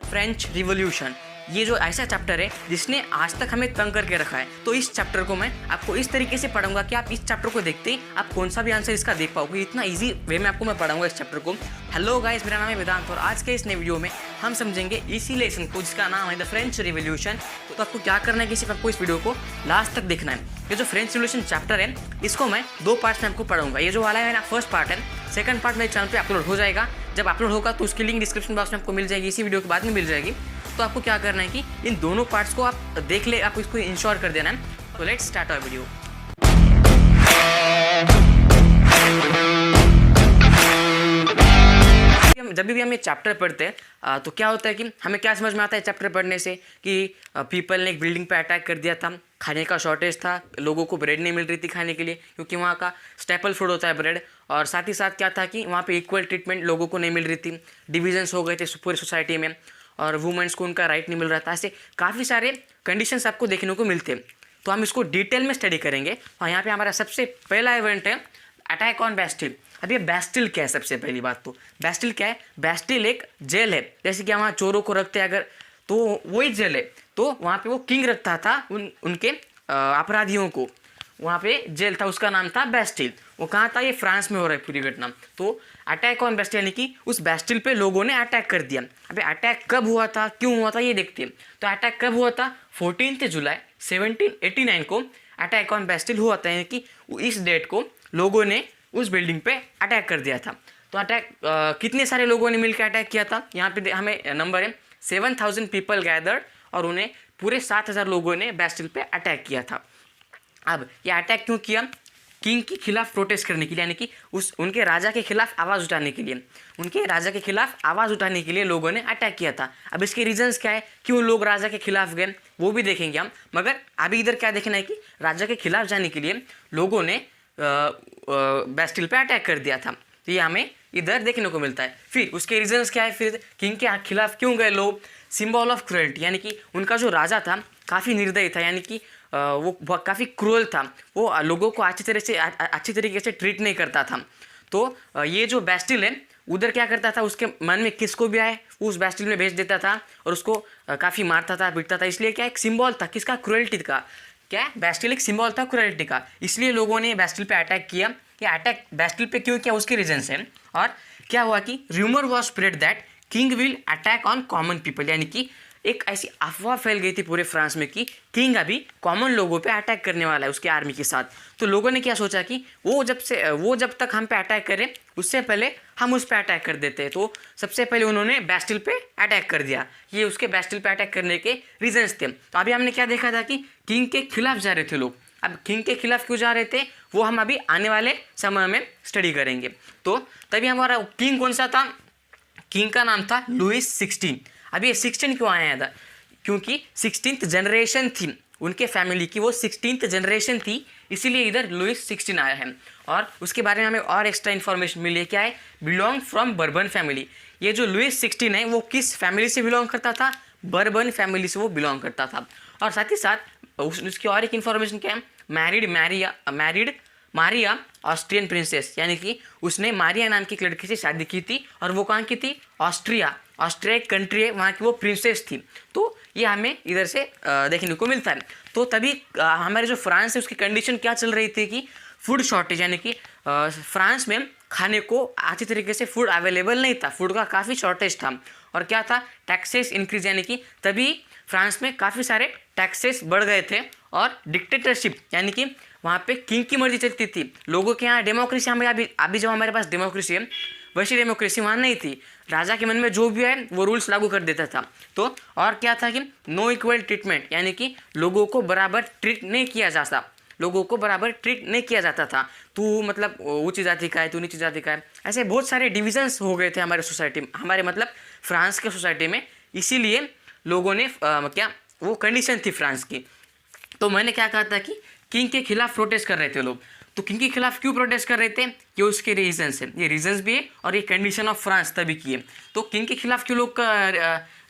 French revolution. ये जो ऐसा चैप्टर है जिसने आज तक हमें तंग करके रखा है, तो इस चैप्टर को मैं आपको इस तरीके से पढ़ाऊंगा कि आप इस चैप्टर को देखते ही आप कौन सा भी आंसर इसका देख पाओगे। इतना इजी वे में आपको मैं पढ़ाऊंगा इस चैप्टर को। हेलो गाइस, मेरा नाम है वेदांत और आज के इस नए वीडियो में हम समझेंगे इसी लेसन को जिसका नाम है द फ्रेंच रिवॉल्यूशन। तो आपको क्या करना है कि सिर्फ आपको इस वीडियो को लास्ट तक देखना है। ये जो फ्रेंच रिवॉल्यूशन चैप्टर है इसको मैं 2 पार्ट्स में आपको पढ़ाऊंगा। ये जो वाला है ना फर्स्ट पार्ट है, सेकंड पार्ट मेरे चैनल पे अपलोड हो जाएगा। जब अपलोड होगा तो उसकी लिंक डिस्क्रिप्शन बॉक्स में आपको मिल जाएगी, इसी वीडियो के बाद में मिल जाएगी। तो आपको क्या करना है कि इन दोनों पार्ट्स को आप देख ले, आपको इसको इंश्योर कर देना है। तो लेट्स स्टार्ट आवर वीडियो। जब भी हम ये चैप्टर पढ़ते हैं तो क्या होता है कि हमें क्या समझ में आता है चैप्टर पढ़ने से कि पीपल ने एक बिल्डिंग पे अटैक कर दिया था, खाने का शॉर्टेज था, लोगों को ब्रेड नहीं मिल रही थी खाने के लिए क्योंकि वहाँ का स्टेपल फूड होता है ब्रेड। और साथ ही साथ क्या था कि वहाँ पे इक्वल ट्रीटमेंट लोगों को नहीं मिल रही थी, डिविजन्स हो गए थे पूरी सोसाइटी में और वुमेन्स को उनका राइट नहीं मिल रहा था। ऐसे काफ़ी सारे कंडीशंस आपको देखने को मिलते हैं। तो हम इसको डिटेल में स्टडी करेंगे। और यहाँ पे हमारा सबसे पहला इवेंट है अटैक ऑन बैस्टिल। अब ये बैस्टिल क्या है? सबसे पहली बात तो बैस्टिल क्या है? बैस्टिल एक जेल है, जैसे कि वहाँ चोरों को रखते हैं अगर, तो वही जेल है। तो वहाँ पे वो किंग रखता था उनके अपराधियों को, वहाँ पे जेल था, उसका नाम था बैस्टिल। वो कहाँ था? ये फ्रांस में हो रहा है पूरी घटना। तो अटैक ऑन बैस्टिल यानी कि उस बैस्टिल पे लोगों ने अटैक कर दिया। अबे अटैक कब हुआ था, क्यों हुआ था, ये देखते हैं। तो अटैक कब हुआ था? 14 जुलाई 1789 को अटैक ऑन बैस्टिल हुआ था, यानी कि इस डेट को लोगों ने उस बिल्डिंग पे अटैक कर दिया था। तो अटैक कितने सारे लोगों ने मिलकर अटैक किया था? यहाँ पे हमें नंबर है 7000 पीपल गैदर्ड और उन्हें पूरे 7000 लोगों ने बैस्टिल पे अटैक किया था। अब ये अटैक क्यों किया? किंग के खिलाफ प्रोटेस्ट करने के लिए, यानी कि उनके राजा के खिलाफ आवाज़ उठाने के लिए, उनके राजा के खिलाफ आवाज़ उठाने के लिए लोगों ने अटैक किया था। अब इसके रीजंस क्या है, क्यों लोग राजा के खिलाफ गए, वो भी देखेंगे हम। मगर अभी इधर क्या देखना है कि राजा के खिलाफ जाने के लिए लोगों ने बैस्टिल पे अटैक कर दिया था। तो ये हमें इधर देखने को मिलता है। फिर उसके रीजंस क्या है, फिर किंग के खिलाफ क्यों गए लोग? सिंबल ऑफ क्रूएल्टी, यानी कि उनका जो राजा था काफ़ी निर्दयी था, यानी कि वो काफ़ी क्रूअल था, वो लोगों को अच्छी तरीके से ट्रीट नहीं करता था। तो ये जो बैस्टिल है उधर क्या करता था, उसके मन में किसको भी आए उस बैस्टिल में भेज देता था और उसको काफ़ी मारता था, पीटता था। इसलिए क्या एक सिंबल था किसका? क्रूएल्टी का। क्या बैस्टिल एक सिंबल था क्रूएल्टी का, इसलिए लोगों ने बैस्टिल पे अटैक किया। ये अटैक बैस्टिल पे क्यों किया, उसके रीजंस हैं। और क्या हुआ कि rumour was spread that king will attack on common people, यानी कि एक ऐसी अफवाह फैल गई थी पूरे फ्रांस में कि किंग अभी कॉमन लोगों पे अटैक करने वाला है उसके आर्मी के साथ। तो लोगों ने क्या सोचा कि वो जब तक हम पे अटैक करे उससे पहले हम उस पे अटैक कर देते हैं। तो सबसे पहले उन्होंने बैस्टिल पे अटैक कर दिया। ये उसके बैस्टिल पे अटैक करने के रीजंस थे। तो अभी हमने क्या देखा था कि किंग के खिलाफ जा रहे थे लोग। अब किंग के खिलाफ क्यों जा रहे थे वो हम अभी आने वाले समय में स्टडी करेंगे। तो तभी हमारा किंग कौन सा था? किंग का नाम था लुइस 16। अब ये 16 क्यों आया था? क्योंकि 16th जनरेशन थी उनके फैमिली की, वो 16th जनरेशन थी, इसीलिए इधर लुइस 16 आया है। और उसके बारे में हमें और एक्स्ट्रा इन्फॉर्मेशन मिली है। क्या है? Belong from bourbon family. ये जो लुइस 16 है वो किस फैमिली से बिलोंग करता था? बर्बन फैमिली से वो बिलोंग करता था। और साथ ही साथ उसकी और एक इन्फॉर्मेशन क्या है? मैरिड मारिया ऑस्ट्रियन प्रिंसेस, यानी कि उसने मारिया नाम की एक लड़की से शादी की थी और वो कहाँ की थी? ऑस्ट्रिया एक कंट्री है, वहाँ की वो प्रिंसेस थी। तो ये हमें इधर से देखने को मिलता है। तो तभी हमारे जो फ्रांस है उसकी कंडीशन क्या चल रही थी कि फूड शॉर्टेज, यानी कि फ्रांस में खाने को अच्छी तरीके से फूड अवेलेबल नहीं था, फूड का काफ़ी शॉर्टेज था। और क्या था? टैक्सेस इंक्रीज, यानी कि तभी फ्रांस में काफ़ी सारे टैक्सेस बढ़ गए थे। और डिक्टेटरशिप, यानी कि वहाँ पे किंग की मर्जी चलती थी। लोगों के यहाँ डेमोक्रेसी, हमें अभी जो हमारे पास डेमोक्रेसी है वैसी डेमोक्रेसी वहाँ नहीं थी। राजा के मन में जो भी है वो रूल्स लागू कर देता था। तो और क्या था कि नो इक्वल ट्रीटमेंट, यानी कि लोगों को बराबर ट्रीट नहीं किया जाता था। तू मतलब ऊंची जाति का है, तू नीची जाति का है, ऐसे बहुत सारे डिविजन्स हो गए थे हमारे सोसाइटी में, हमारे मतलब फ्रांस के सोसाइटी में। इसीलिए लोगों ने क्या वो कंडीशन थी फ्रांस की। तो मैंने क्या कहा था कि किंग के खिलाफ प्रोटेस्ट कर रहे थे लोग। तो किंग के खिलाफ क्यों प्रोटेस्ट कर रहे थे? ये उसके रीजंस है, ये रीजंस भी है और ये कंडीशन ऑफ फ्रांस तभी की है। तो किंग के खिलाफ क्यों लोग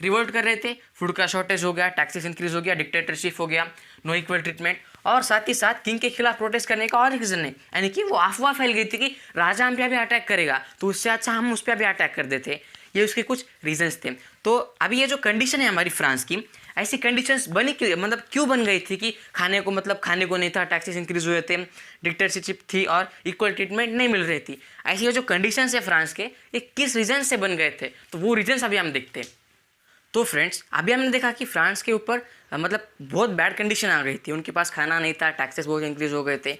रिवोल्ट कर रहे थे? फूड का शॉर्टेज हो गया, टैक्सेस इंक्रीज हो गया, डिक्टेटरशिप हो गया, नो इक्वल ट्रीटमेंट। और साथ ही साथ किंग के खिलाफ प्रोटेस्ट करने का और एक रीजन है, यानी कि वो अफवाह फैल गई थी कि राजा हम पे भी अटैक करेगा, तो उससे अच्छा हम उस पर भी अटैक कर देते। ये उसके कुछ रीजंस थे। तो अभी ये जो कंडीशन है हमारी फ्रांस की, ऐसी कंडीशंस बनी क्यों, मतलब क्यों बन गई थी कि खाने को मतलब खाने को नहीं था, टैक्सेस इंक्रीज हुए थे, डिक्टेटरशिप थी और इक्वल ट्रीटमेंट नहीं मिल रही थी। ऐसी ये जो कंडीशंस है फ्रांस के, ये किस रीजन से बन गए थे, तो वो रीजन्स अभी हम देखते हैं। तो फ्रेंड्स अभी हमने देखा कि फ्रांस के ऊपर मतलब बहुत बैड कंडीशन आ गई थी, उनके पास खाना नहीं था, टैक्सेस बहुत इंक्रीज हो गए थे,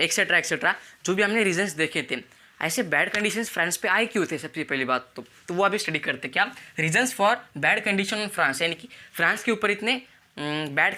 एक्सेट्रा एक्सेट्रा, जो भी हमने रीजंस देखे थे। ऐसे बैड कंडीशंस फ्रांस पे आए क्यों थे, सबसे पहली बात तो वो अभी स्टडी करते क्या reasons for bad condition on France, यानी कि फ्रांस के ऊपर इतने बैड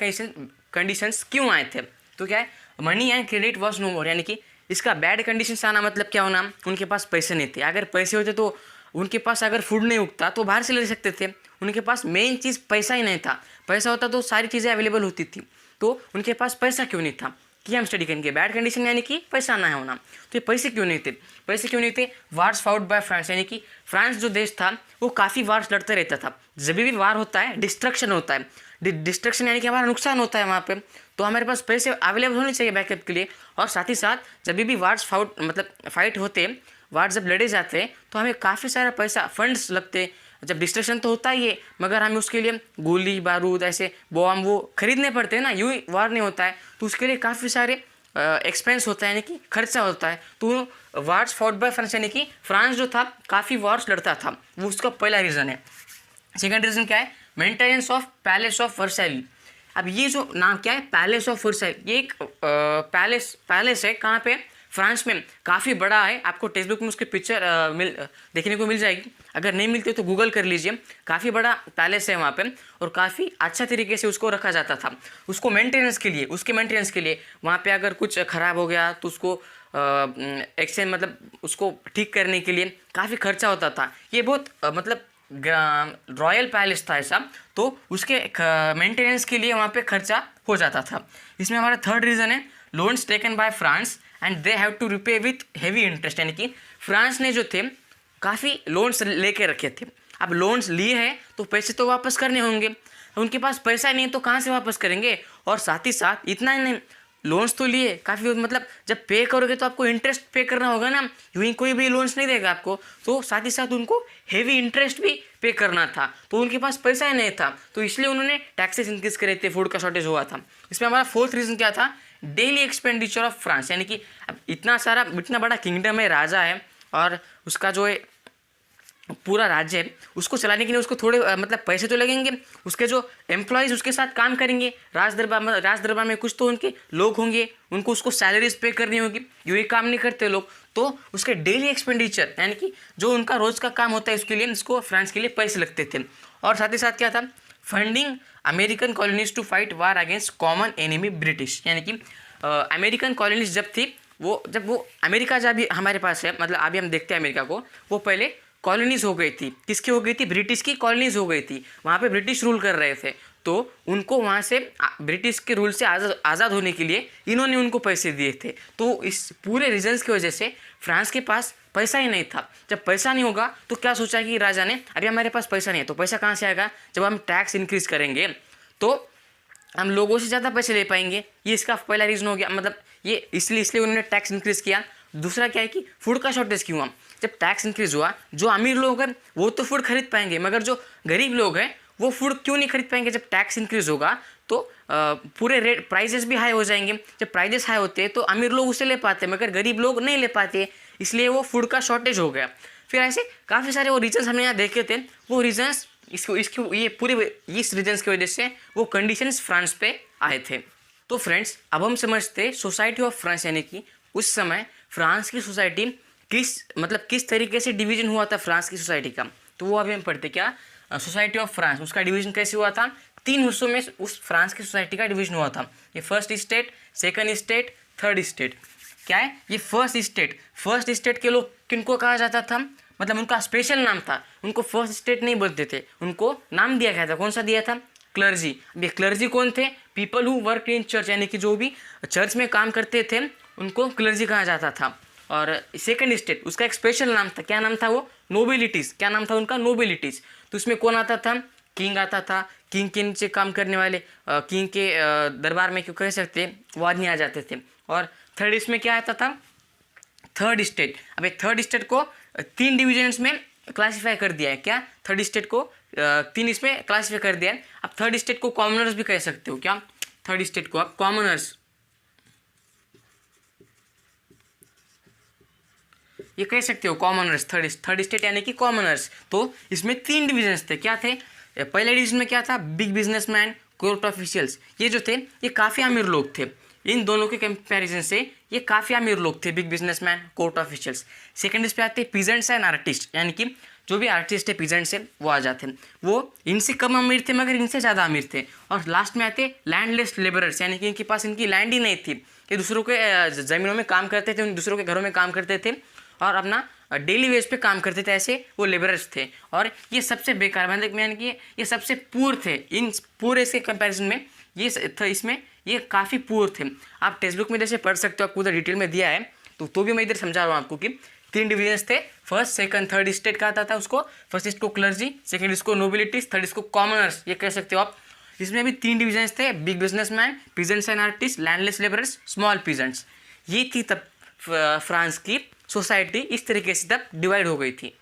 कंडीशंस क्यों आए थे। तो क्या है, money and credit was no more, यानी कि इसका बैड कंडीशन आना मतलब क्या होना, उनके पास पैसे नहीं थे। अगर पैसे होते तो उनके पास अगर फूड नहीं उगता तो बाहर से ले सकते थे, उनके पास मेन चीज़ पैसा ही नहीं था। पैसा होता तो सारी चीज़ें अवेलेबल होती थी, तो उनके पास पैसा क्यों नहीं था कि हम स्टडी करेंगे। बैड कंडीशन यानी कि पैसा ना होना, तो ये पैसे क्यों नहीं थे, पैसे क्यों नहीं थे। वार्स फाउट बाय फ्रांस, यानी कि फ्रांस जो देश था वो काफ़ी वार्स लड़ते रहता था। जब भी वार होता है डिस्ट्रक्शन होता है, डिस्ट्रक्शन यानी कि हमारा नुकसान होता है वहाँ पे, तो हमारे पास पैसे अवेलेबल होने चाहिए बैकअप के लिए। और साथ ही साथ जब भी वार्स फाइट होते, वार जब लड़े जाते हैं तो हमें काफ़ी सारा पैसा फंड्स लगते। जब डिस्ट्रक्शन तो होता ही है, मगर हमें उसके लिए गोली बारूद ऐसे बॉम्ब वो खरीदने पड़ते हैं ना, यूँ ही वार नहीं होता है, तो उसके लिए काफ़ी सारे एक्सपेंस होता है, यानी कि खर्चा होता है। तो वार्स फॉट बाय फ्रांस, यानी कि फ्रांस जो था काफ़ी वार्स लड़ता था, वो उसका पहला रीज़न है। सेकंड रीज़न क्या है, maintenance of palace of Versailles. अब ये जो नाम क्या है, पैलेस ऑफ वर्साइल, ये एक पैलेस है कहाँ पे, फ्रांस में, काफ़ी बड़ा है। आपको टेक्स्ट बुक में उसके पिक्चर देखने को मिल जाएगी, अगर नहीं मिलती तो गूगल कर लीजिए। काफ़ी बड़ा पैलेस है वहाँ पे और काफ़ी अच्छा तरीके से उसको रखा जाता था। उसको मेंटेनेंस के लिए, उसके मेंटेनेंस के लिए वहाँ पे अगर कुछ ख़राब हो गया तो उसको एक्सचेंज मतलब उसको ठीक करने के लिए काफ़ी खर्चा होता था। ये बहुत मतलब रॉयल पैलेस था ऐसा, तो उसके मेंटेनेंस के लिए वहाँ पे खर्चा हो जाता था। इसमें हमारा थर्ड रीज़न है, loans taken by France and they have to repay with heavy interest, यानी कि फ्रांस ने जो थे काफ़ी लोन्स लेके रखे थे। अब लोन्स लिए हैं तो पैसे तो वापस करने होंगे, उनके पास पैसा नहीं तो कहाँ से वापस करेंगे। और साथ ही साथ इतना ही नहीं, लोन्स तो लिए काफ़ी, मतलब जब पे करोगे तो आपको इंटरेस्ट पे करना होगा ना, यूँ ही कोई भी लोन्स नहीं देगा आपको, तो साथ ही साथ उनको हेवी इंटरेस्ट भी पे करना था, तो उनके पास पैसा ही नहीं था, तो इसलिए उन्होंने टैक्सेस इंक्रीज करे थे, फूड का शॉर्टेज हुआ था। इसमें हमारा फोर्थ रीज़न क्या था, डेली एक्सपेंडिचर ऑफ फ्रांस, यानी कि अब इतना बड़ा किंगडम है, राजा है और उसका जो है पूरा राज्य है, उसको चलाने के लिए उसको थोड़े मतलब पैसे तो लगेंगे, उसके जो एम्प्लॉयज़ उसके साथ काम करेंगे राज दरबार में कुछ तो उनके लोग होंगे, उनको उसको सैलरीज पे करनी होगी, यूँ काम नहीं करते लोग, तो उसके डेली एक्सपेंडिचर यानी कि जो उनका रोज़ का काम होता है उसके लिए इसको फ्रांस के लिए पैसे लगते थे। और साथ ही साथ क्या था, funding American colonies to fight war against common enemy British, यानी कि अमेरिकन कॉलोनीज जब थी जब वो अमेरिका जब भी हमारे पास है, मतलब अभी हम देखते हैं अमेरिका को, वो पहले कॉलोनीज हो गई थी, किसकी हो गई थी, ब्रिटिश की कॉलोनीज हो गई थी, वहाँ पे ब्रिटिश रूल कर रहे थे, तो उनको वहाँ से ब्रिटिश के रूल से आज़ाद होने के लिए इन्होंने उनको पैसे दिए थे। तो इस पूरे रीजन्स की वजह से फ्रांस के पास पैसा ही नहीं था। जब पैसा नहीं होगा तो क्या सोचा कि राजा ने, अभी हमारे पास पैसा नहीं है तो पैसा कहाँ से आएगा, जब हम टैक्स इंक्रीज करेंगे तो हम लोगों से ज़्यादा पैसे ले पाएंगे। ये इसका पहला रीज़न हो गया, मतलब ये इसलिए उन्होंने टैक्स इंक्रीज़ किया। दूसरा क्या है कि फूड का शॉर्टेज क्यों हुआ, जब टैक्स इंक्रीज़ हुआ जो अमीर लोग हैं वो तो फूड खरीद पाएंगे, मगर जो गरीब लोग हैं वो फूड क्यों नहीं खरीद पाएंगे। जब टैक्स इंक्रीज़ होगा तो पूरे रेट प्राइजेस भी हाई हो जाएंगे, जब प्राइजेस हाई होते हैं तो अमीर लोग उसे ले पाते हैं मगर गरीब लोग नहीं ले पाते, इसलिए वो फूड का शॉर्टेज हो गया। फिर ऐसे काफ़ी सारे वो रीजन्स हमने यहाँ देखे थे, वो रीजन्स इसको ये पूरे इस रीजन्स की वजह से वो कंडीशंस फ्रांस पे आए थे। तो फ्रेंड्स अब हम समझते सोसाइटी ऑफ फ्रांस, यानी कि उस समय फ्रांस की सोसाइटी किस तरीके से डिवीजन हुआ था फ्रांस की सोसाइटी का, तो वो अभी हम पढ़ते क्या सोसाइटी ऑफ फ्रांस, उसका डिवीजन कैसे हुआ था। 3 हिस्सों में उस फ्रांस की सोसाइटी का डिवीजन हुआ था। ये first state, second state, third state. क्या है ये फर्स्ट स्टेट के लोग किनको कहा जाता था, मतलब उनका स्पेशल नाम था, उनको फर्स्ट स्टेट नहीं बोलते थे, उनको नाम दिया गया था। कौन सा दिया था, क्लर्जी। अब ये क्लर्जी कौन थे, people who work in church, यानी कि जो भी चर्च में काम करते थे उनको क्लर्जी कहा जाता था। और सेकंड स्टेट उसका एक स्पेशल नाम था, क्या नाम था वो, नोबिलिटीज़। क्या नाम था उनका, नोबिलिटीज़। तो उसमें कौन आता था, किंग आता था, किंग के नीचे काम करने वाले किंग के दरबार में क्यों कह सकते वो आदमी आ जाते थे। और थर्ड इसमें क्या आता था, थर्ड स्टेट। अब थर्ड स्टेट को 3 डिविजन्स में क्लासीफाई कर दिया है, क्या थर्ड स्टेट को 3 इसमें क्लासीफाई कर दिया है। अब थर्ड स्टेट को कॉमनर्स भी कह सकते हो, क्या थर्ड स्टेट को आप कॉमनर्स, ये कह सकते हो कॉमनर्स, थर्ड स्टेट यानी कि कॉमनर्स। तो इसमें 3 डिविजन्स थे, क्या थे? पहले डिवीजन में क्या था? बिग बिजनेसमैन, कोर्ट ऑफिशियल्स, ये जो थे ये काफ़ी अमीर लोग थे। इन दोनों के कंपैरिजन से ये काफ़ी अमीर लोग थे, big businessman, court officials. Second इस पे आते हैं पीजेंट्स एंड आर्टिस्ट, यानी कि जो भी आर्टिस्ट है, पीजेंट्स है, वो आ जाते हैं। वो इनसे कम अमीर थे मगर इनसे ज़्यादा अमीर थे। और लास्ट में आते लैंडलेस लेबरर्स, यानी कि इनके पास इनकी लैंड ही नहीं थी, ये दूसरों के ज़मीनों में काम करते थे, दूसरों के घरों में काम करते थे और अपना डेली वेज पे काम करते थे, ऐसे वो लेबरर्स थे। और ये सबसे बेकार, मतलब यानी कि ये सबसे पुअर थे इन पूरे से कंपैरिजन में, ये इसमें ये काफ़ी पुअर थे। आप टेक्स्ट बुक में जैसे पढ़ सकते हो, आपको उधर डिटेल में दिया है, तो भी मैं इधर समझा रहा हूँ आपको कि 3 डिविजन्स थे। फर्स्ट, सेकंड, थर्ड स्टेट का आता था उसको। फर्स्ट इसको क्लर्जी, सेकंड इसको नोबिलिटीज, थर्ड इसको कॉमनर्स, ये कह सकते हो आप। इसमें भी 3 डिविजन्स थे, big businessman, peasants and artist, landless labourers, small peasants. ये थी तब फ्रांस की सोसाइटी, इस तरीके से तब डिवाइड हो गई थी।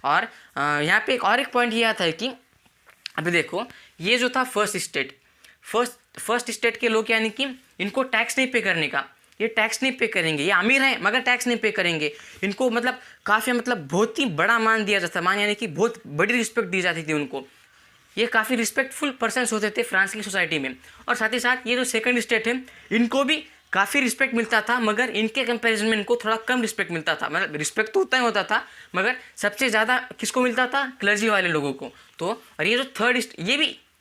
और यहाँ पे एक पॉइंट ये आता है कि अभी देखो, ये जो था फर्स्ट स्टेट के लोग, यानी कि इनको टैक्स नहीं पे करने का, ये टैक्स नहीं पे करेंगे, ये अमीर हैं मगर टैक्स नहीं पे करेंगे। इनको मतलब काफ़ी बहुत ही बड़ा मान दिया जाता, मान यानी कि बहुत बड़ी रिस्पेक्ट दी जाती थी उनको। ये काफ़ी रिस्पेक्टफुल पर्सन्स होते थे फ्रांस की सोसाइटी में। और साथ ही साथ ये जो सेकंड स्टेट है, इनको भी काफ़ी रिस्पेक्ट मिलता था, मगर इनके कंपैरिजन में इनको थोड़ा कम रिस्पेक्ट मिलता था। मतलब रिस्पेक्ट तो उतना ही होता था, मगर सबसे ज़्यादा किसको मिलता था? क्लर्जी वाले लोगों को। तो और ये जो थर्ड,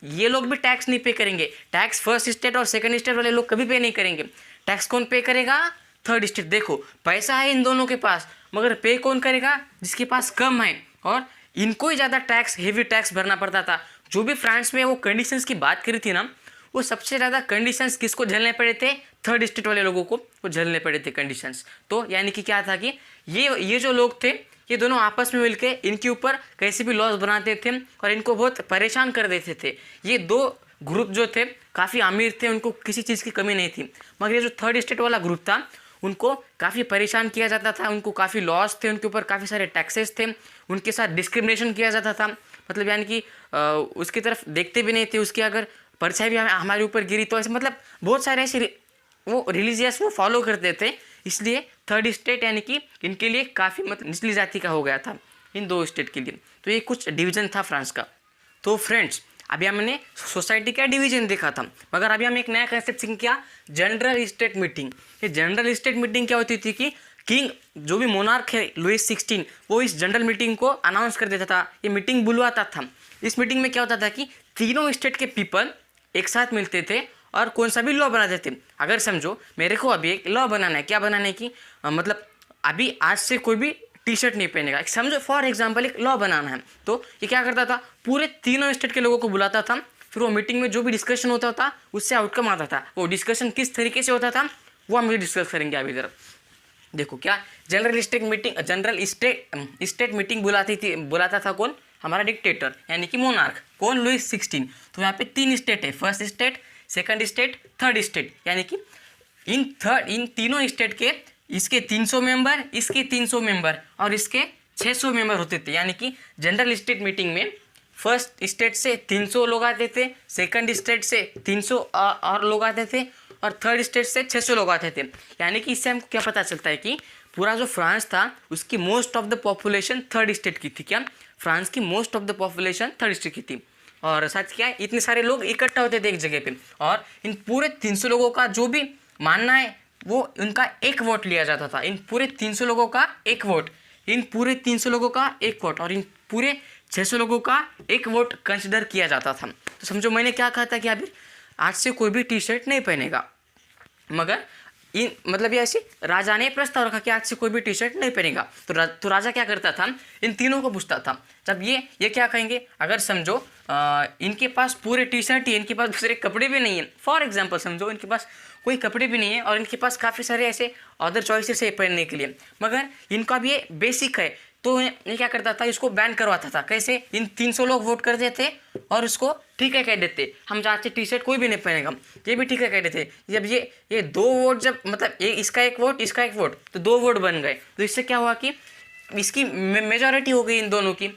ये लोग भी टैक्स नहीं पे करेंगे। टैक्स फर्स्ट स्टेट और सेकंड स्टेट वाले लोग कभी पे नहीं करेंगे। टैक्स कौन पे करेगा? Third state. देखो, पैसा है इन दोनों के पास, मगर पे कौन करेगा? जिसके पास कम है। और इनको ही ज़्यादा टैक्स, हेवी टैक्स भरना पड़ता था। जो भी फ्रांस में वो कंडीशंस की बात करी थी ना, वो सबसे ज़्यादा कंडीशंस किसको झेलने पड़े थे? थर्ड स्टेट वाले लोगों को वो झेलने पड़े थे कंडीशंस। तो यानी कि क्या था कि ये जो लोग थे, ये दोनों आपस में मिलके इनके ऊपर कैसे भी लॉस बनाते थे और इनको बहुत परेशान कर देते थे। ये 2 ग्रुप जो थे काफ़ी अमीर थे, उनको किसी चीज़ की कमी नहीं थी। मगर ये जो थर्ड स्टेट वाला ग्रुप था, उनको काफ़ी परेशान किया जाता था, उनको काफ़ी लॉस थे, उनके ऊपर काफ़ी सारे टैक्सेस थे, उनके साथ डिस्क्रिमिनेशन किया जाता था। मतलब यानी कि उसकी तरफ देखते भी नहीं थे, उसकी अगर परछाई भी हमारे ऊपर गिरी तो ऐसे, मतलब बहुत सारे ऐसे वो रिलीजियस वो फॉलो करते थे। इसलिए थर्ड स्टेट यानी कि इनके लिए काफ़ी मतलब निचली जाति का हो गया था इन 2 स्टेट के लिए। तो ये कुछ डिवीज़न था फ्रांस का। तो फ्रेंड्स, अभी हमने सोसाइटी का डिवीजन देखा था, मगर अभी हम एक नया कंसेप्ट सीख किया, जनरल स्टेट मीटिंग। ये जनरल स्टेट मीटिंग क्या होती थी कि किंग, जो भी मोनार्क है लुइस 16, वो इस जनरल मीटिंग को अनाउंस कर देता था, ये मीटिंग बुलवाता था। इस मीटिंग में क्या होता था कि तीनों स्टेट के पीपल एक साथ मिलते थे और कौन सा भी लॉ बनाते थे। अगर समझो मेरे को अभी एक लॉ बनाना है, क्या बनाना है कि मतलब अभी आज से कोई भी टी शर्ट नहीं पहनेगा, समझो फॉर एग्जांपल एक लॉ बनाना है। तो ये क्या करता था, पूरे तीनों स्टेट के लोगों को बुलाता था, फिर वो मीटिंग में जो भी डिस्कशन होता था उससे आउटकम आता था। वो डिस्कशन किस तरीके से होता था वो हम डिस्कस करेंगे अभी। इधर देखो, क्या जनरल स्टेट मीटिंग बुलाता था कौन? हमारा डिक्टेटर यानी कि मोनार्क। कौन? लुइस 16। तो यहाँ पे 3 स्टेट है, first state, second state, third state, यानी कि इन तीनों स्टेट के इसके 300 मेंबर, इसके 300 मेंबर और इसके 600 मेंबर होते थे। यानी कि जनरल स्टेट मीटिंग में फर्स्ट स्टेट से 300 लोग आते थे, सेकंड स्टेट से 300 और लोग आते थे और थर्ड स्टेट से 600 लोग आते थे। यानी कि इससे हमको क्या पता चलता है कि पूरा जो फ्रांस था उसकी most of the population third state की थी। क्या फ्रांस की most of the population third state की थी। और साथ क्या है, इतने सारे लोग इकट्ठा होते थे एक जगह पे, और इन पूरे 300 लोगों का जो भी मानना है वो उनका एक वोट लिया जाता था। इन पूरे 300 लोगों का एक वोट, इन पूरे 300 लोगों का एक वोट और इन पूरे 600 लोगों का एक वोट कंसिडर किया जाता था। तो समझो मैंने क्या कहा था कि अभी आज से कोई भी टी शर्ट नहीं पहनेगा, मगर मतलब ये ऐसे राजा ने प्रस्ताव रखा कि आज से कोई भी टी शर्ट नहीं पहनेगा। तो राजा क्या करता था, इन तीनों को पूछता था, जब ये क्या कहेंगे, अगर समझो इनके पास पूरे टी शर्ट ही, इनके पास दूसरे कपड़े भी नहीं है, फॉर एग्जांपल समझो इनके पास कोई कपड़े भी नहीं है और इनके पास काफ़ी सारे ऐसे अदर चॉइसेस है पहनने के लिए, मगर इनका भी ये बेसिक है, तो ये क्या करता था, इसको बैन करवाता था। कैसे? इन 300 लोग वोट कर देते और उसको ठीक है कह देते, हम आज से टी शर्ट कोई भी नहीं पहनेगा, ये भी ठीक है कह देते। जब ये 2 वोट, जब मतलब इसका एक वोट, इसका एक वोट, तो 2 वोट बन गए। तो इससे क्या हुआ कि इसकी मेजॉरिटी हो गई इन दोनों की,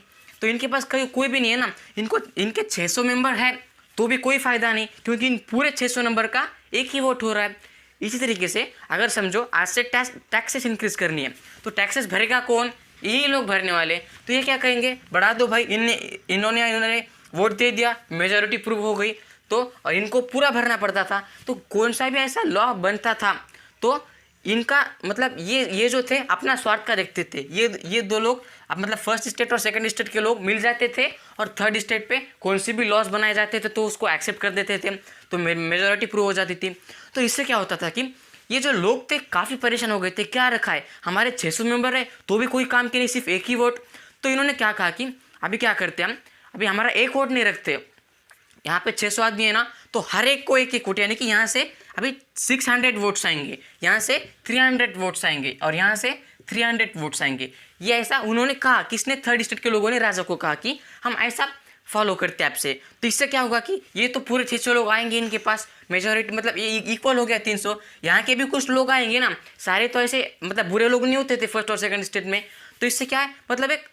तो इनके पास कोई भी नहीं है ना, इनको इनके 600 मेंबर है तो भी कोई फ़ायदा नहीं, क्योंकि इन पूरे 600 नंबर का एक ही वोट हो रहा है। इसी तरीके से अगर समझो आज से टैक्सेस इंक्रीज करनी है, तो टैक्सेस भरेगा कौन? यही लोग भरने वाले। तो ये क्या कहेंगे, बढ़ा दो भाई, इन्होंने वोट दे दिया, मेजॉरिटी प्रूव हो गई, तो और इनको पूरा भरना पड़ता था। तो कौन सा भी ऐसा लॉ बनता था तो इनका मतलब ये जो थे अपना स्वार्थ का देखते थे। ये दो लोग अब मतलब फर्स्ट स्टेट और सेकंड स्टेट के लोग मिल जाते थे और थर्ड स्टेट पे कौन सी भी लॉज बनाए जाते थे तो उसको एक्सेप्ट कर देते थे, तो मेजॉरिटी प्रूव हो जाती थी। तो इससे क्या होता था कि ये जो लोग थे काफ़ी परेशान हो गए थे, क्या रखा है हमारे 600 मेंबर है तो भी कोई काम के नहीं, सिर्फ एक ही वोट। तो इन्होंने क्या कहा कि अभी क्या करते हैं हम, अभी हमारा एक वोट नहीं रखते, यहाँ पे 600 आदमी है ना, तो हर एक को एक वोट, यानी कि यहाँ से अभी 600 वोट्स आएंगे, यहाँ से 300 वोट्स आएंगे और यहाँ से 300 वोट्स आएंगे। ये ऐसा उन्होंने कहा, किसने? थर्ड स्टेट के लोगों ने राजा को कहा कि हम ऐसा फॉलो करते हैं आपसे। तो इससे क्या होगा कि ये तो पूरे 600 लोग आएंगे इनके पास, मेजॉरिटी मतलब ये इक्वल हो गया 300, यहाँ के भी कुछ लोग आएंगे ना, सारे तो ऐसे मतलब बुरे लोग नहीं होते थे फर्स्ट और सेकंड स्टेट में। तो इससे क्या है, मतलब एक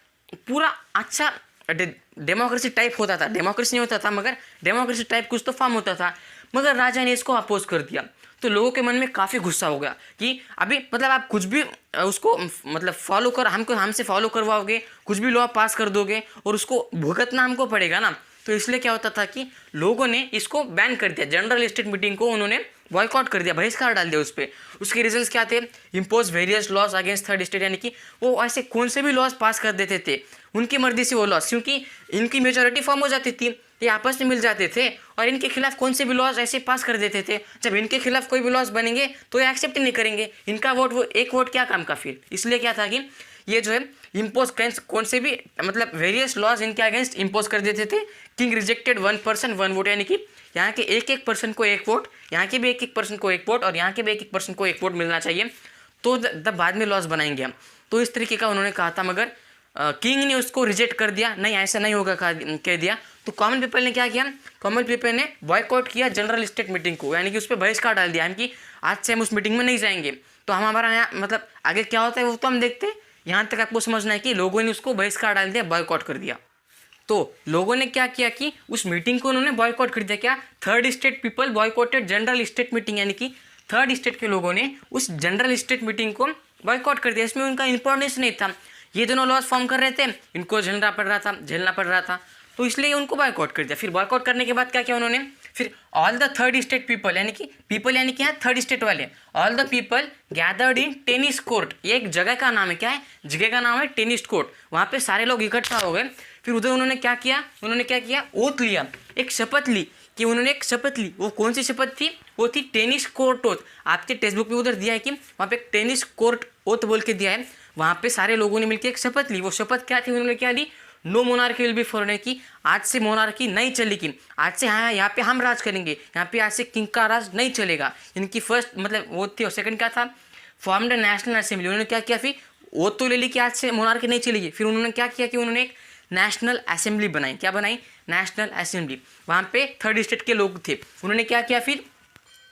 पूरा अच्छा डेमोक्रेसी टाइप होता था, डेमोक्रेसी नहीं होता था मगर डेमोक्रेसी टाइप कुछ तो फॉर्म होता था। मगर राजा ने इसको अपोज कर दिया, तो लोगों के मन में काफ़ी गुस्सा हो गया कि अभी मतलब आप कुछ भी उसको मतलब फॉलो कर हमसे फॉलो करवाओगे, कुछ भी लॉ पास कर दोगे और उसको भुगतना हमको पड़ेगा ना। तो इसलिए क्या होता था कि लोगों ने इसको बैन कर दिया, जनरल स्टेट मीटिंग को उन्होंने बॉयकॉट कर दिया, बहिष्कार डाल दिया उस पर। उसके रीजंस क्या थे? Impose various laws against third state, यानी कि वो ऐसे कौन से भी लॉज पास कर देते थे उनकी मर्जी से वो लॉज, क्योंकि इनकी मेजॉरिटी फॉर्म हो जाती थी, ये आपस में मिल जाते थे और इनके खिलाफ कौन से भी लॉज ऐसे पास कर देते थे। जब इनके खिलाफ कोई भी लॉज बनेंगे तो ये एक्सेप्ट ही नहीं करेंगे, इनका वोट वो एक वोट क्या काम का फिर। इसलिए क्या था कि ये जो है इम्पोज कौन से भी मतलब वेरियस लॉज इनके अगेंस्ट इम्पोज कर देते थे। किंग रिजेक्टेड 1 पर्सन 1 वोट, यानी कि यहाँ के एक पर्सन को एक वोट, यहाँ के भी एक पर्सन को एक वोट और यहाँ के भी एक पर्सन को एक वोट मिलना चाहिए, तो तब बाद में लॉज बनाएंगे हम। तो इस तरीके का उन्होंने कहा था, मगर किंग ने उसको रिजेक्ट कर दिया, नहीं ऐसा नहीं होगा कह दिया। तो कॉमन पीपल ने क्या किया? कॉमन पीपल ने बॉयकॉट किया जनरल स्टेट मीटिंग को, यानी कि उस पर बहिष्कार डाल दिया, यानी कि आज से हम उस मीटिंग में नहीं जाएंगे। तो हम हमारा यहाँ मतलब आगे क्या होता है वो तो हम देखते हैं, यहाँ तक आपको समझना है कि लोगों ने उसको बहिष्कार डाल दिया, बॉयकॉट कर दिया। तो लोगों ने क्या किया कि उस मीटिंग को उन्होंने बॉयकॉट कर दिया। क्या? Third state people boycotted general state meeting, यानी कि थर्ड स्टेट के लोगों ने उस जनरल स्टेट मीटिंग को बॉयकॉट कर दिया। इसमें उनका इंपॉर्टेंस नहीं था, ये दोनों लॉज फॉर्म कर रहे थे, इनको झेलना पड़ रहा था, तो इसलिए उनको बॉयकॉट कर दिया। फिर बॉयकॉट करने के बाद क्या किया उन्होंने? फिर all the third state people, यानी कि पीपल यानी कि यहाँ थर्ड स्टेट वाले, all the people gathered in tennis court, ये एक जगह का नाम है, क्या है? जगह का नाम है टेनिस कोर्ट। वहाँ पे सारे लोग इकट्ठा हो गए। फिर उधर उन्होंने क्या किया? ओथ लिया, एक शपथ ली वो कौन सी शपथ थी? वो थी टेनिस कोर्ट ओथ। आपके टेक्स्ट बुक में उधर दिया है कि वहाँ पे एक टेनिस कोर्ट ओथ बोल के दिया है। वहाँ पे सारे लोगों ने मिलकर एक शपथ ली। वो शपथ क्या थी? उन्होंने क्या ली? No monarchy will be for, की आज से मोनार्की नहीं चलेगी, आज से यहाँ पे हम राज करेंगे, यहाँ पे आज से किंग का राज नहीं चलेगा। इनकी फर्स्ट मतलब वो थी। और सेकंड क्या था? Formed national assembly. उन्होंने क्या किया? फिर वो तो ले ली कि आज से मोनार्की नहीं चलेगी, फिर उन्होंने क्या किया कि उन्होंने एक नेशनल असेंबली बनाई। क्या बनाई? National assembly. वहाँ पे थर्ड स्टेट के लोग थे। उन्होंने क्या किया? फिर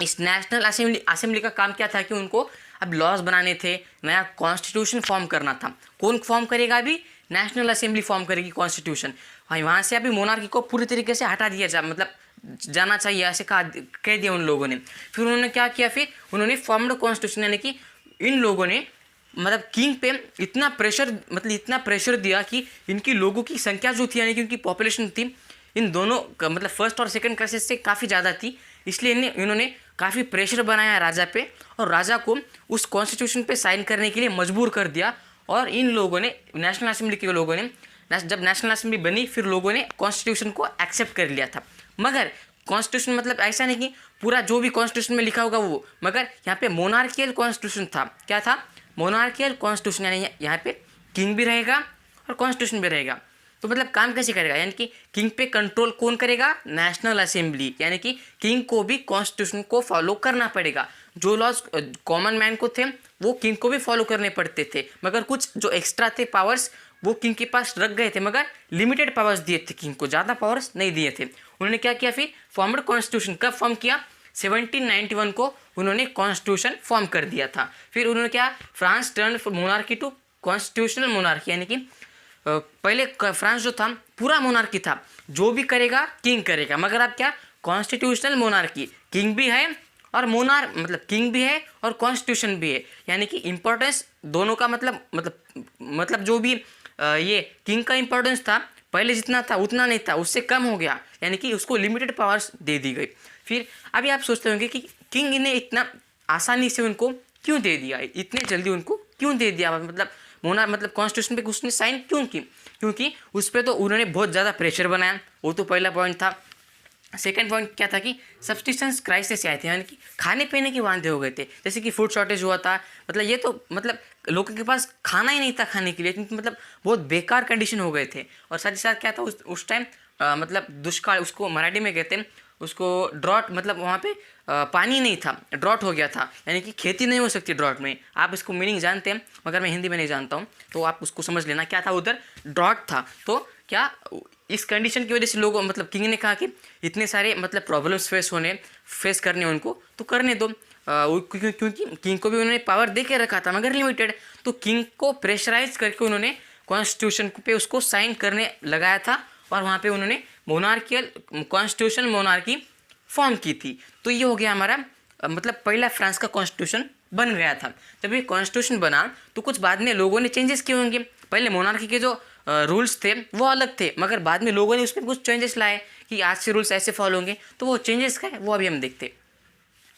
इस नेशनल असेंबली का काम क्या था कि उनको अब लॉज बनाने थे, नया कॉन्स्टिट्यूशन फॉर्म करना था। कौन फॉर्म करेगा? अभी नेशनल असेंबली फॉर्म करेगी कॉन्स्टिट्यूशन। वहाँ से अभी मोनार्की को पूरी तरीके से हटा दिया मतलब जाना चाहिए, ऐसे कह दिया उन लोगों ने। फिर उन्होंने क्या किया? फिर उन्होंने फॉर्म्ड कॉन्स्टिट्यूशन, यानी कि इन लोगों ने मतलब किंग पे इतना प्रेशर दिया कि इनकी लोगों की संख्या जो थी, यानी कि उनकी पॉपुलेशन थी, इन दोनों मतलब फर्स्ट और सेकंड क्राइसिस से काफ़ी ज़्यादा थी। इसलिए इन्होंने काफ़ी प्रेशर बनाया राजा पे और राजा को उस कॉन्स्टिट्यूशन पे साइन करने के लिए मजबूर कर दिया। और इन लोगों ने, नेशनल असेंबली के लोगों ने, जब नेशनल असेंबली बनी फिर लोगों ने कॉन्स्टिट्यूशन को एक्सेप्ट कर लिया था। मगर कॉन्स्टिट्यूशन मतलब ऐसा नहीं कि पूरा जो भी कॉन्स्टिट्यूशन में लिखा होगा वो, मगर यहाँ पे मोनार्कियल कॉन्स्टिट्यूशन था। क्या था? मोनार्कियल कॉन्स्टिट्यूशन, यानी यहाँ पे किंग भी रहेगा और कॉन्स्टिट्यूशन भी रहेगा। तो मतलब काम कैसे करेगा? यानी कि किंग पे कंट्रोल कौन करेगा? नेशनल असेंबली, यानी कि किंग को भी कॉन्स्टिट्यूशन को फॉलो करना पड़ेगा। जो लॉज कॉमन मैन को थे वो किंग को भी फॉलो करने पड़ते थे, मगर कुछ जो एक्स्ट्रा थे पावर्स वो किंग के पास रख गए थे, मगर लिमिटेड पावर्स दिए थे किंग को, ज़्यादा पावर्स नहीं दिए थे। उन्होंने क्या किया? फिर फॉर्म्ड कॉन्स्टिट्यूशन कब फॉर्म किया? 1791 को उन्होंने कॉन्स्टिट्यूशन फॉर्म कर दिया था। फिर उन्होंने क्या? France turn monarchy to constitutional monarchy, यानी कि पहले फ्रांस जो था पूरा मोनार्की था, जो भी करेगा किंग करेगा, मगर अब क्या कॉन्स्टिट्यूशनल मोनार्की, किंग भी है और मोनार्क मतलब किंग भी है और कॉन्स्टिट्यूशन भी है, यानी कि इम्पोर्टेंस दोनों का मतलब जो भी ये किंग का इम्पोर्टेंस था पहले जितना था उतना नहीं था, उससे कम हो गया, यानी कि उसको लिमिटेड पावर्स दे दी गई। फिर अभी आप सोचते होंगे कि किंग ने इतना आसानी से उनको क्यों दे दिया, इतने जल्दी उनको क्यों दे दिया, मतलब कॉन्स्टिट्यूशन पे उसने साइन क्यों की, क्योंकि उस पर तो उन्होंने बहुत ज़्यादा प्रेशर बनाया, वो तो पहला पॉइंट था। सेकेंड पॉइंट क्या था कि सब्सिस्टेंस क्राइसिस आए थे, यानी कि खाने पीने के वांदे हो गए थे, जैसे कि फूड शॉर्टेज हुआ था, मतलब ये तो लोगों के पास खाना ही नहीं था खाने के लिए, क्योंकि बहुत बेकार कंडीशन हो गए थे। और साथ ही साथ क्या था उस टाइम दुष्काल, उसको मराठी में कहते हैं, उसको ड्रॉट, वहाँ पे पानी नहीं था, ड्रॉट हो गया था, यानी कि खेती नहीं हो सकती ड्रॉट में। आप इसको मीनिंग जानते हैं मगर मैं हिंदी में नहीं जानता हूँ, तो आप उसको समझ लेना क्या था, उधर ड्रॉट था। तो क्या इस कंडीशन की वजह से लोगों किंग ने कहा कि इतने सारे प्रॉब्लम्स फेस करने उनको तो करने दो, क्योंकि किंग को भी उन्होंने पावर दे के रखा था मगर लिमिटेड, तो किंग को प्रेशराइज करके उन्होंने कॉन्स्टिट्यूशन पे उसको साइन करने लगाया था और वहाँ पे उन्होंने मोनार्कियल कॉन्स्टिट्यूशन मोनार्की फॉर्म की थी। तो ये हो गया हमारा पहला फ्रांस का कॉन्स्टिट्यूशन बन गया था। जब ये कॉन्स्टिट्यूशन बना तो कुछ बाद में लोगों ने चेंजेस किए होंगे, पहले मोनार्की के जो रूल्स थे वो अलग थे, मगर बाद में लोगों ने उसमें कुछ चेंजेस लाए कि आज से रूल्स ऐसे फॉलो होंगे, तो वो चेंजेस क्या है वो अभी हम देखते।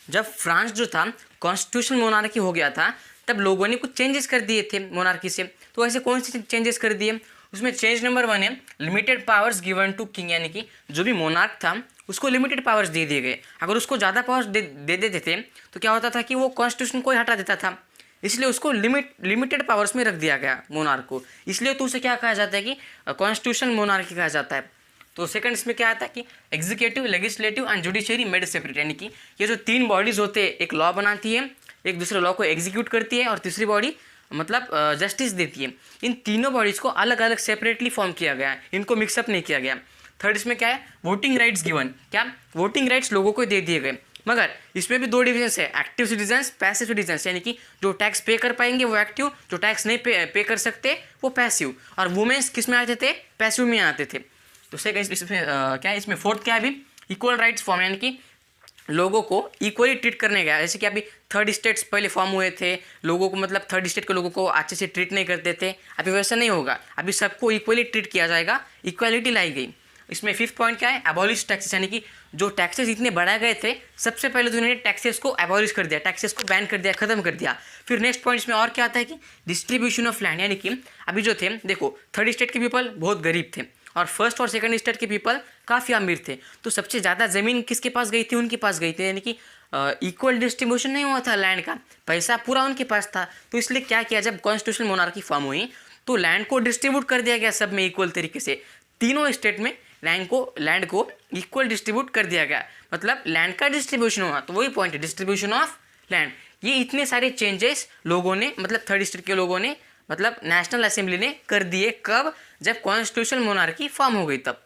जब फ्रांस जो था कॉन्स्टिट्यूशन मोनार्की हो गया था तब लोगों ने कुछ चेंजेस कर दिए थे मोनार्की से। तो ऐसे कौन से चेंजेस कर दिए, उसमें चेंज नंबर 1 है limited powers given to king, यानी कि जो भी मोनार्क था उसको लिमिटेड पावर्स दे दिए गए। अगर उसको ज़्यादा पावर्स दे देते थे तो क्या होता था कि वो कॉन्स्टिट्यूशन को ही हटा देता था, इसलिए उसको लिमिटेड पावर्स में रख दिया गया मोनार्क को, इसलिए तो उसे क्या कहा जाता है कि कॉन्स्टिट्यूशन मोनार्की कहा जाता है। तो सेकंड इसमें क्या आता है कि executive, legislative and judiciary made separate, यानी कि ये जो 3 बॉडीज़ होते हैं, एक लॉ बनाती है, एक दूसरे लॉ को एग्जीक्यूट करती है और तीसरी बॉडी जस्टिस देती है। इन तीनों बॉडीज़ को अलग अलग सेपरेटली फॉर्म किया गया है, इनको मिक्सअप नहीं किया गया। थर्ड इसमें क्या है, वोटिंग राइट्स गिवन, क्या वोटिंग राइट्स लोगों को दे दिए गए, मगर इसमें भी 2 डिविजन्स है, एक्टिव सिटीजन्स, पैसिव सिटीजन्स, यानी कि जो टैक्स पे कर पाएंगे वो एक्टिव, जो टैक्स नहीं पे कर सकते वो पैसिव। और वुमेन्स किस में आते थे, पैसिव में आते थे। तो सेकंड इसमें क्या है, इसमें फोर्थ क्या है अभी, इक्वल राइट्स फॉर्म, यानी कि लोगों को इक्वली ट्रीट करने गया। जैसे कि अभी 3rd स्टेट्स पहले फॉर्म हुए थे, लोगों को 3rd स्टेट के लोगों को अच्छे से ट्रीट नहीं करते थे, अभी वैसा नहीं होगा, अभी सबको इक्वली ट्रीट किया जाएगा, इक्वालिटी लाई गई। इसमें 5th पॉइंट क्या है, एबॉलिश टैक्सेस, यानी कि जो टैक्सेस इतने बढ़ाए गए थे सबसे पहले तो उन्होंने टैक्सेस को एबॉलिश कर दिया, टैक्सेस को बैन कर दिया, खत्म कर दिया। फिर नेक्स्ट पॉइंट इसमें और क्या आता है कि डिस्ट्रीब्यूशन ऑफ लैंड, यानी कि अभी जो थे देखो 3rd स्टेट के पीपल बहुत गरीब थे और 1st और 2nd स्टेट के पीपल काफ़ी अमीर थे, तो सबसे ज़्यादा ज़मीन किसके पास गई थी, उनके पास गई थी, यानी कि इक्वल डिस्ट्रीब्यूशन नहीं हुआ था लैंड का, पैसा पूरा उनके पास था। तो इसलिए क्या किया, जब कॉन्स्टिट्यूशनल मोनार्की फॉर्म हुई तो लैंड को डिस्ट्रीब्यूट कर दिया गया सब में इक्वल तरीके से, तीनों स्टेट में लैंड को इक्वल डिस्ट्रीब्यूट कर दिया गया, लैंड का डिस्ट्रीब्यूशन हुआ। तो वही पॉइंट है, डिस्ट्रीब्यूशन ऑफ लैंड। ये इतने सारे चेंजेस लोगों ने 3rd स्टेट के लोगों ने नेशनल असेंबली ने कर दिए, कब, जब कॉन्स्टिट्यूशनल मोनार्की फॉर्म हो गई तब।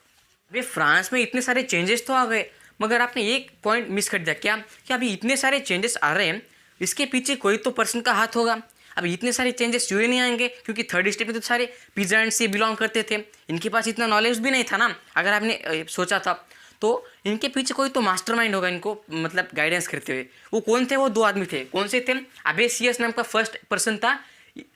वे फ्रांस में इतने सारे चेंजेस तो आ गए, मगर आपने एक पॉइंट मिस कर दिया, क्या कि अभी इतने सारे चेंजेस आ रहे हैं, इसके पीछे कोई तो पर्सन का हाथ होगा। अभी इतने सारे चेंजेस क्यों नहीं आएंगे, क्योंकि 3rd स्टेट में तो सारे पीजेंट से बिलोंग करते थे, इनके पास इतना नॉलेज भी नहीं था ना, अगर आपने सोचा था तो इनके पीछे कोई तो मास्टरमाइंड होगा इनको गाइडेंस करते हुए। वो कौन थे, वो 2 आदमी थे, कौन से थे, अबेसियस नाम का फर्स्ट पर्सन था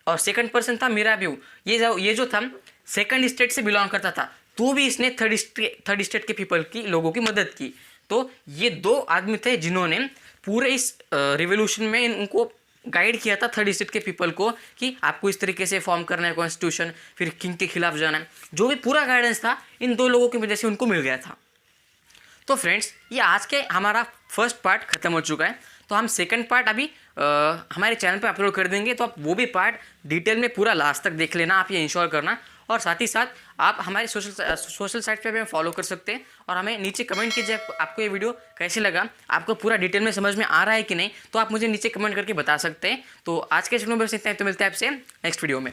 और सेकंड पर्सन था मिराबिऊ। ये जो था 2nd स्टेट से बिलोंग करता था, तो भी इसने 3rd स्टेट के पीपल की लोगों की मदद की। तो ये 2 आदमी थे जिन्होंने पूरे इस रिवोल्यूशन में इनको गाइड किया था 3rd स्टेट के पीपल को कि आपको इस तरीके से फॉर्म करना है कॉन्स्टिट्यूशन, फिर किंग के खिलाफ जाना है, जो भी पूरा गाइडेंस था इन 2 लोगों की वजह से उनको मिल गया था। तो फ्रेंड्स, ये आज के हमारा फर्स्ट पार्ट खत्म हो चुका है, तो हम सेकंड पार्ट अभी हमारे चैनल पे अपलोड कर देंगे, तो आप वो भी पार्ट डिटेल में पूरा लास्ट तक देख लेना, आप ये इंश्योर करना। और साथ ही साथ आप हमारे सोशल साइट पे भी फॉलो कर सकते हैं और हमें नीचे कमेंट कीजिए आपको ये वीडियो कैसे लगा, आपको पूरा डिटेल में समझ में आ रहा है कि नहीं, तो आप मुझे नीचे कमेंट करके बता सकते हैं। तो आज के इस वीडियो में बस इतना ही, तो मिलते हैं आपसे नेक्स्ट वीडियो में।